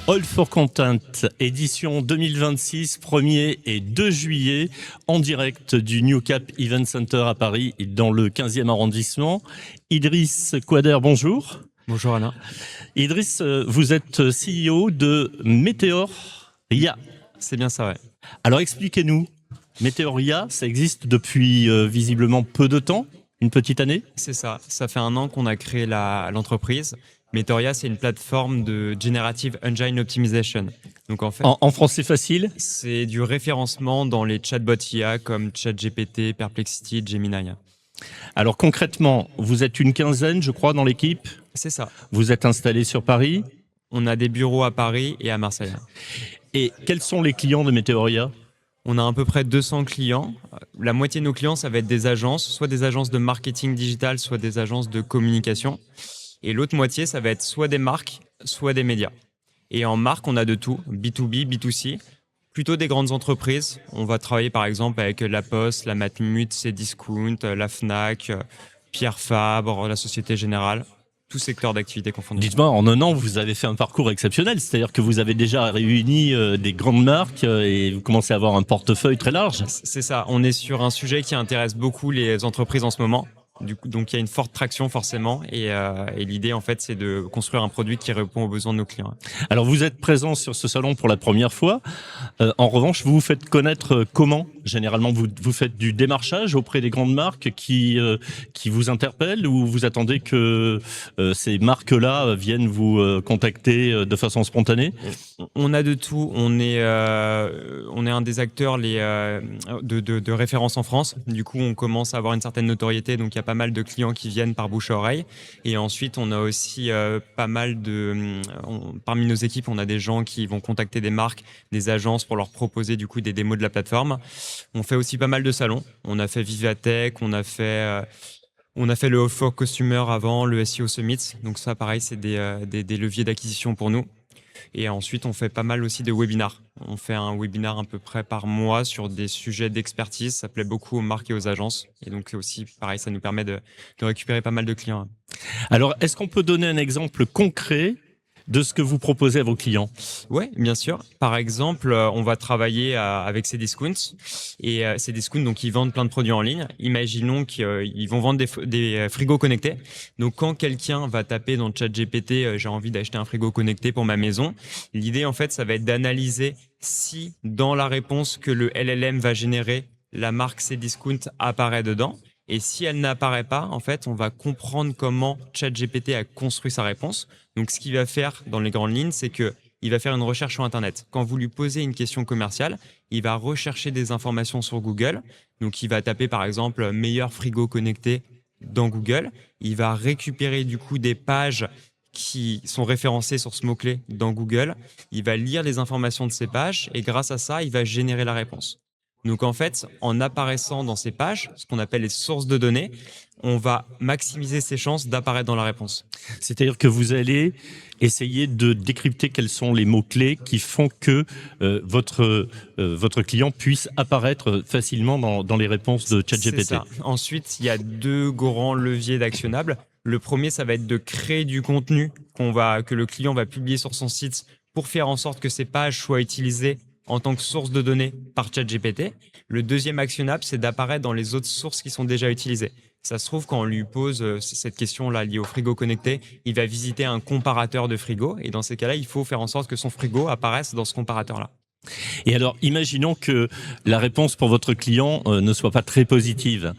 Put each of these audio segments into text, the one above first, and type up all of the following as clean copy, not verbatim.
All for Content, édition 2026, 1er et 2 juillet, en direct du New Cap Event Center à Paris, dans le 15e arrondissement. Idriss Kouader, bonjour. Bonjour Alain. Idriss, vous êtes CEO de Meteoria. C'est bien ça, ouais. Alors expliquez-nous, Meteoria, ça existe depuis visiblement peu de temps, une petite année? C'est ça. Ça fait 1 an qu'on a créé l'entreprise. Meteoria, c'est une plateforme de Generative Engine Optimization. Donc en fait, En français facile? c'est du référencement dans les chatbots IA comme ChatGPT, Perplexity, Gemini. Alors concrètement, vous êtes une quinzaine, je crois, dans l'équipe. C'est ça. Vous êtes installé sur Paris. On a des bureaux à Paris et à Marseille. Et quels sont les clients de Meteoria? On a à peu près 200 clients. La moitié de nos clients, ça va être des agences, soit des agences de marketing digital, soit des agences de communication. Et l'autre moitié, ça va être soit des marques, soit des médias. Et en marque, on a de tout, B2B, B2C, plutôt des grandes entreprises. On va travailler par exemple avec La Poste, la Matmut, Cdiscount, la Fnac, Pierre Fabre, la Société Générale, tout secteur d'activité confondu. Dites-moi, en 1 an, vous avez fait un parcours exceptionnel, c'est-à-dire que vous avez déjà réuni des grandes marques et vous commencez à avoir un portefeuille très large. C'est ça, on est sur un sujet qui intéresse beaucoup les entreprises en ce moment. Donc il y a une forte traction forcément et l'idée en fait c'est de construire un produit qui répond aux besoins de nos clients. Alors vous êtes présent sur ce salon pour la première fois. En revanche, vous vous faites connaître comment? Généralement, vous faites du démarchage auprès des grandes marques qui vous interpellent ou vous attendez que ces marques-là viennent vous contacter de façon spontanée? On a de tout. On est un des acteurs de référence en France. Du coup, on commence à avoir une certaine notoriété. Donc, il y a pas mal de clients qui viennent par bouche à oreille. Et ensuite, on a aussi pas mal parmi nos équipes, on a des gens qui vont contacter des marques, des agences pour leur proposer du coup des démos de la plateforme. On fait aussi pas mal de salons. On a fait Vivatech, on a fait le All for Customer avant, le SEO Summit. Donc ça, pareil, c'est des leviers d'acquisition pour nous. Et ensuite, on fait pas mal aussi de webinars. On fait un webinar à peu près par mois sur des sujets d'expertise. Ça plaît beaucoup aux marques et aux agences. Et donc aussi, pareil, ça nous permet de récupérer pas mal de clients. Alors, est-ce qu'on peut donner un exemple concret de ce que vous proposez à vos clients? Oui, bien sûr. Par exemple, on va travailler avec Cdiscount. Et Cdiscount, donc, ils vendent plein de produits en ligne. Imaginons qu'ils vont vendre des frigos connectés. Donc, quand quelqu'un va taper dans ChatGPT, j'ai envie d'acheter un frigo connecté pour ma maison, l'idée, en fait, ça va être d'analyser si, dans la réponse que le LLM va générer, la marque Cdiscount apparaît dedans. Et si elle n'apparaît pas, en fait, on va comprendre comment ChatGPT a construit sa réponse. Donc, ce qu'il va faire dans les grandes lignes, c'est qu'il va faire une recherche sur Internet. Quand vous lui posez une question commerciale, il va rechercher des informations sur Google. Donc, il va taper, par exemple, meilleur frigo connecté dans Google. Il va récupérer, du coup, des pages qui sont référencées sur ce mot-clé dans Google. Il va lire les informations de ces pages et grâce à ça, il va générer la réponse. Donc en fait, en apparaissant dans ces pages, ce qu'on appelle les sources de données, on va maximiser ses chances d'apparaître dans la réponse. C'est-à-dire que vous allez essayer de décrypter quels sont les mots-clés qui font que votre client puisse apparaître facilement dans les réponses de ChatGPT. C'est ça. Ensuite, il y a 2 grands leviers d'actionnables. Le premier, ça va être de créer du contenu que le client va publier sur son site pour faire en sorte que ces pages soient utilisées en tant que source de données par ChatGPT. Le deuxième actionnable, c'est d'apparaître dans les autres sources qui sont déjà utilisées. Ça se trouve, quand on lui pose cette question-là liée au frigo connecté, il va visiter un comparateur de frigo. Et dans ces cas-là, il faut faire en sorte que son frigo apparaisse dans ce comparateur-là. Et alors, imaginons que la réponse pour votre client ne soit pas très positive.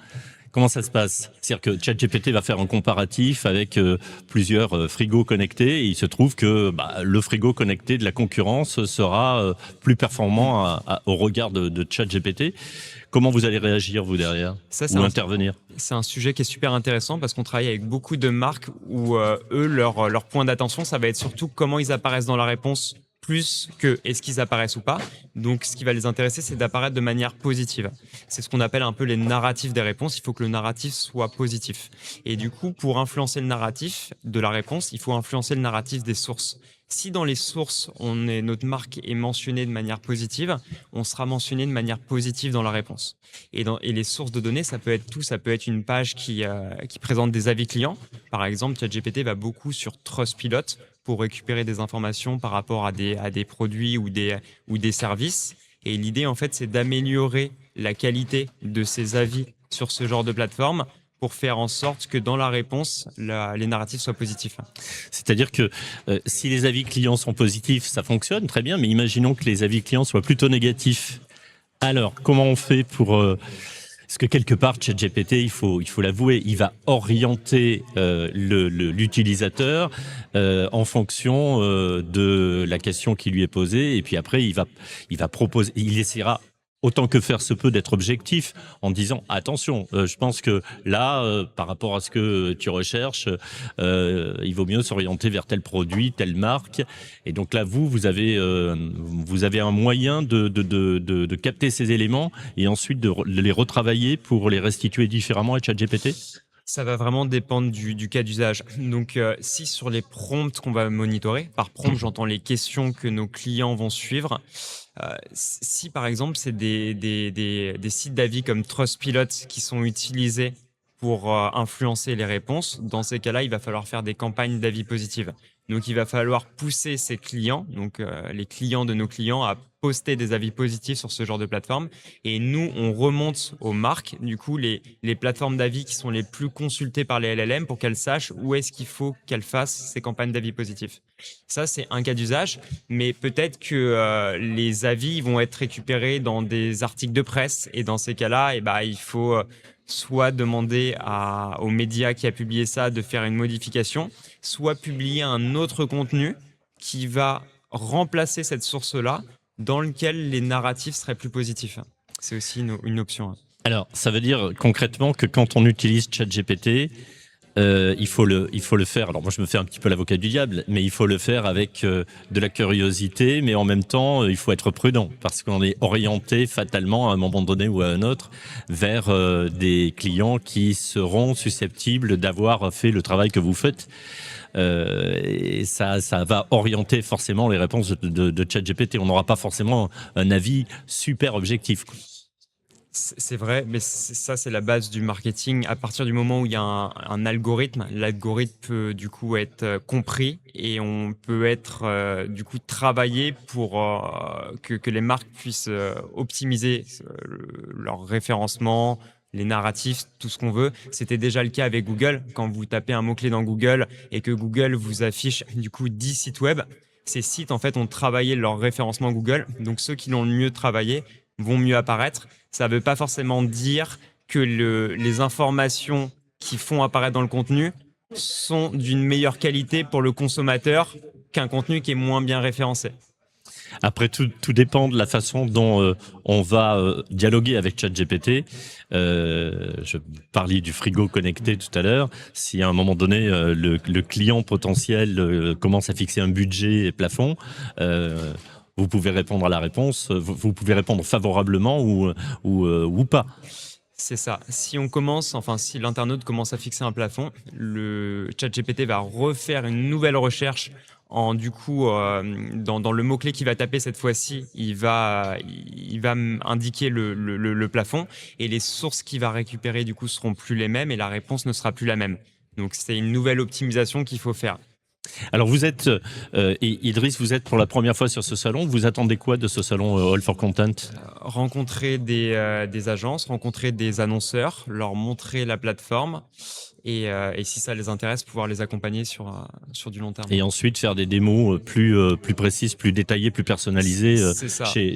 Comment ça se passe? C'est-à-dire que ChatGPT va faire un comparatif avec plusieurs frigos connectés et il se trouve que le frigo connecté de la concurrence sera plus performant au regard de ChatGPT. Comment vous allez réagir, vous, derrière, ou intervenir? C'est un sujet qui est super intéressant parce qu'on travaille avec beaucoup de marques où eux, leur point d'attention, ça va être surtout comment ils apparaissent dans la réponse plus que est-ce qu'ils apparaissent ou pas. Donc, ce qui va les intéresser, c'est d'apparaître de manière positive. C'est ce qu'on appelle un peu les narratifs des réponses. Il faut que le narratif soit positif. Et du coup, pour influencer le narratif de la réponse, il faut influencer le narratif des sources. Si dans les sources, notre marque est mentionnée de manière positive, on sera mentionné de manière positive dans la réponse. Et les sources de données, ça peut être tout. Ça peut être une page qui présente des avis clients. Par exemple, ChatGPT va beaucoup sur Trustpilot pour récupérer des informations par rapport à des produits ou des services. Et l'idée, en fait, c'est d'améliorer la qualité de ces avis sur ce genre de plateforme pour faire en sorte que dans la réponse, les narratifs soient positifs. C'est-à-dire que si les avis clients sont positifs, ça fonctionne très bien, mais imaginons que les avis clients soient plutôt négatifs. Alors, comment on fait pour... Parce que quelque part, ChatGPT, il faut l'avouer, il va orienter l'utilisateur en fonction de la question qui lui est posée, et puis après, il va proposer, il essaiera autant que faire se peut d'être objectif en disant attention, je pense que là, par rapport à ce que tu recherches, il vaut mieux s'orienter vers tel produit, telle marque. Et donc là, vous avez un moyen de capter ces éléments et ensuite de les retravailler pour les restituer différemment à ChatGPT. Ça va vraiment dépendre du cas d'usage. Donc, si sur les prompts qu'on va monitorer, par prompt, j'entends les questions que nos clients vont suivre. Si par exemple, c'est des sites d'avis comme Trustpilot qui sont utilisés pour influencer les réponses, dans ces cas-là, il va falloir faire des campagnes d'avis positives. Donc, il va falloir pousser ses clients, donc les clients de nos clients, à poster des avis positifs sur ce genre de plateforme. Et nous, on remonte aux marques, du coup, les plateformes d'avis qui sont les plus consultées par les LLM pour qu'elles sachent où est-ce qu'il faut qu'elles fassent ces campagnes d'avis positifs. Ça, c'est un cas d'usage, mais peut-être que les avis vont être récupérés dans des articles de presse. Et dans ces cas-là, il faut soit demander au média qui a publié ça de faire une modification, soit publier un autre contenu qui va remplacer cette source-là, dans lequel les narratifs seraient plus positifs. C'est aussi une option. Alors, ça veut dire concrètement que quand on utilise ChatGPT, il faut le faire. Alors moi, je me fais un petit peu l'avocat du diable, mais il faut le faire avec de la curiosité, mais en même temps, il faut être prudent parce qu'on est orienté fatalement à un moment donné ou à un autre vers des clients qui seront susceptibles d'avoir fait le travail que vous faites. Et ça va orienter forcément les réponses de ChatGPT. On n'aura pas forcément un avis super objectif. C'est vrai, mais ça, c'est la base du marketing. À partir du moment où il y a un algorithme, l'algorithme peut du coup être compris et on peut être du coup travaillé pour que les marques puissent optimiser leur référencement, les narratifs, tout ce qu'on veut. C'était déjà le cas avec Google. Quand vous tapez un mot-clé dans Google et que Google vous affiche du coup 10 sites web, ces sites en fait ont travaillé leur référencement Google. Donc ceux qui l'ont le mieux travaillé vont mieux apparaître. Ça ne veut pas forcément dire que les informations qui font apparaître dans le contenu sont d'une meilleure qualité pour le consommateur qu'un contenu qui est moins bien référencé. Après, tout dépend de la façon dont on va dialoguer avec ChatGPT. Je parlais du frigo connecté tout à l'heure. Si à un moment donné, le client potentiel commence à fixer un budget et plafond, vous pouvez répondre à la réponse, vous pouvez répondre favorablement ou pas. C'est ça. Si l'internaute commence à fixer un plafond, le ChatGPT va refaire une nouvelle recherche dans le mot-clé qu'il va taper cette fois-ci, il va indiquer le plafond et les sources qu'il va récupérer du coup seront plus les mêmes et la réponse ne sera plus la même. Donc c'est une nouvelle optimisation qu'il faut faire. Alors vous êtes, Idriss, vous êtes pour la première fois sur ce salon. Vous attendez quoi de ce salon All for Content ? Rencontrer des agences, rencontrer des annonceurs, leur montrer la plateforme et si ça les intéresse, pouvoir les accompagner sur du long terme. Et ensuite faire des démos plus précises, plus détaillées, plus personnalisées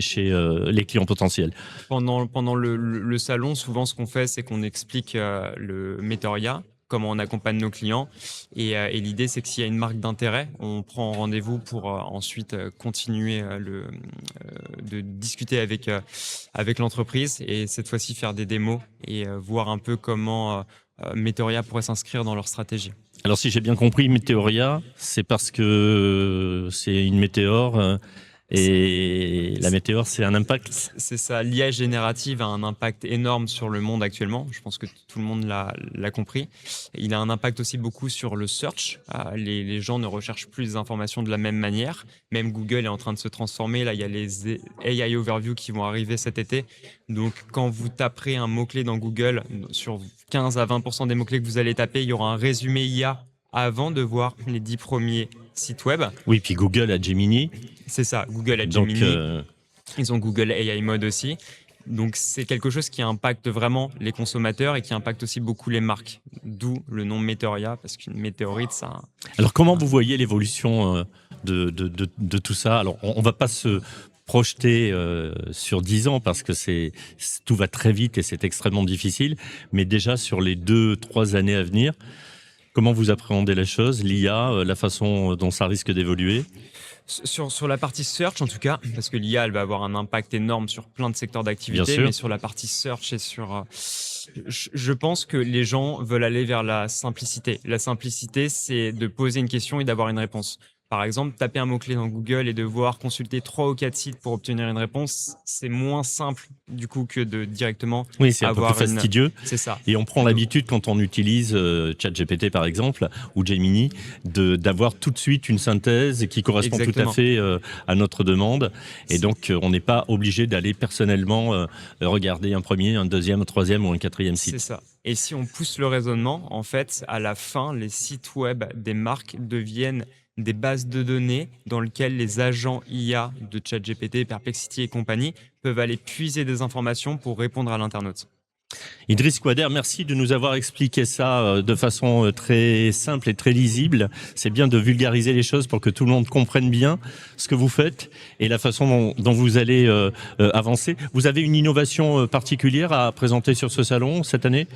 chez les clients potentiels. Pendant le salon, souvent ce qu'on fait, c'est qu'on explique le Meteoria, comment on accompagne nos clients. Et l'idée, c'est que s'il y a une marque d'intérêt, on prend rendez-vous pour ensuite continuer de discuter avec l'entreprise et cette fois-ci faire des démos et voir un peu comment Meteoria pourrait s'inscrire dans leur stratégie. Alors si j'ai bien compris, Meteoria, c'est parce que c'est une météore et la météore, c'est un impact. C'est ça, l'IA générative a un impact énorme sur le monde actuellement. Je pense que tout le monde l'a compris. Il a un impact aussi beaucoup sur le search. Les gens ne recherchent plus les informations de la même manière. Même Google est en train de se transformer. Là, il y a les AI Overview qui vont arriver cet été. Donc, quand vous taperez un mot-clé dans Google, sur 15 à 20% des mots-clés que vous allez taper, il y aura un résumé IA avant de voir les 10 premiers sites web. Oui, puis Google a Gemini. C'est ça, Google a Donc, Gemini, ils ont Google AI Mode aussi. Donc c'est quelque chose qui impacte vraiment les consommateurs et qui impacte aussi beaucoup les marques. D'où le nom Météoria, parce qu'une météorite, ça... alors, comment vous voyez l'évolution de tout ça? Alors, on ne va pas se projeter sur 10 ans parce que tout va très vite et c'est extrêmement difficile. Mais déjà, sur les 2-3 années à venir, comment vous appréhendez la chose, l'IA, la façon dont ça risque d'évoluer? Sur la partie search, en tout cas, parce que l'IA, elle va avoir un impact énorme sur plein de secteurs Bien d'activité, sûr. mais sur la partie search et sur... je pense que les gens veulent aller vers la simplicité. La simplicité, c'est de poser une question et d'avoir une réponse. Par exemple, taper un mot-clé dans Google et devoir consulter 3 ou 4 sites pour obtenir une réponse, c'est moins simple du coup que de directement Oui, c'est un peu plus avoir une... fastidieux. C'est ça. Et on prend l'habitude, quand on utilise ChatGPT par exemple, ou Gemini, d'avoir tout de suite une synthèse qui correspond tout à Exactement. fait à notre demande. Et donc, on n'est pas obligé d'aller personnellement regarder un premier, un deuxième, un troisième ou un quatrième C'est site. ça. Et si on pousse le raisonnement, en fait, à la fin, les sites web des marques deviennent des bases de données dans lesquelles les agents IA de ChatGPT, Perplexity et compagnie peuvent aller puiser des informations pour répondre à l'internaute. Idriss Quader, merci de nous avoir expliqué ça de façon très simple et très lisible. C'est bien de vulgariser les choses pour que tout le monde comprenne bien ce que vous faites et la façon dont vous allez avancer. Vous avez une innovation particulière à présenter sur ce salon cette année ?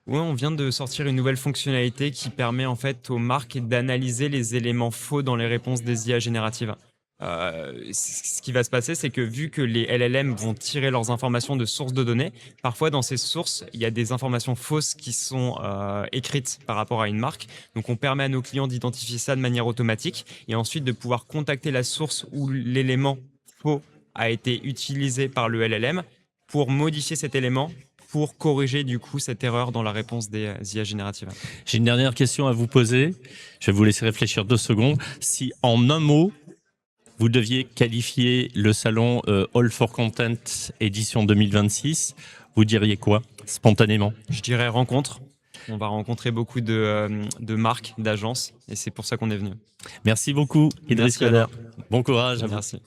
Oui, on vient de sortir une nouvelle fonctionnalité qui permet en fait aux marques d'analyser les éléments faux dans les réponses des IA génératives. Ce qui va se passer, c'est que vu que les LLM vont tirer leurs informations de sources de données, parfois dans ces sources, il y a des informations fausses qui sont écrites par rapport à une marque. Donc on permet à nos clients d'identifier ça de manière automatique et ensuite de pouvoir contacter la source où l'élément faux a été utilisé par le LLM pour modifier cet élément pour corriger du coup cette erreur dans la réponse des IA génératives. J'ai une dernière question à vous poser. Je vais vous laisser réfléchir 2 secondes. Si en un mot, vous deviez qualifier le salon All for Content édition 2026, vous diriez quoi, spontanément? Je dirais rencontre. On va rencontrer beaucoup de marques, d'agences, et c'est pour ça qu'on est venu. Merci beaucoup, Idriss Merci, Alain. Quader. Bon courage à vous. Merci.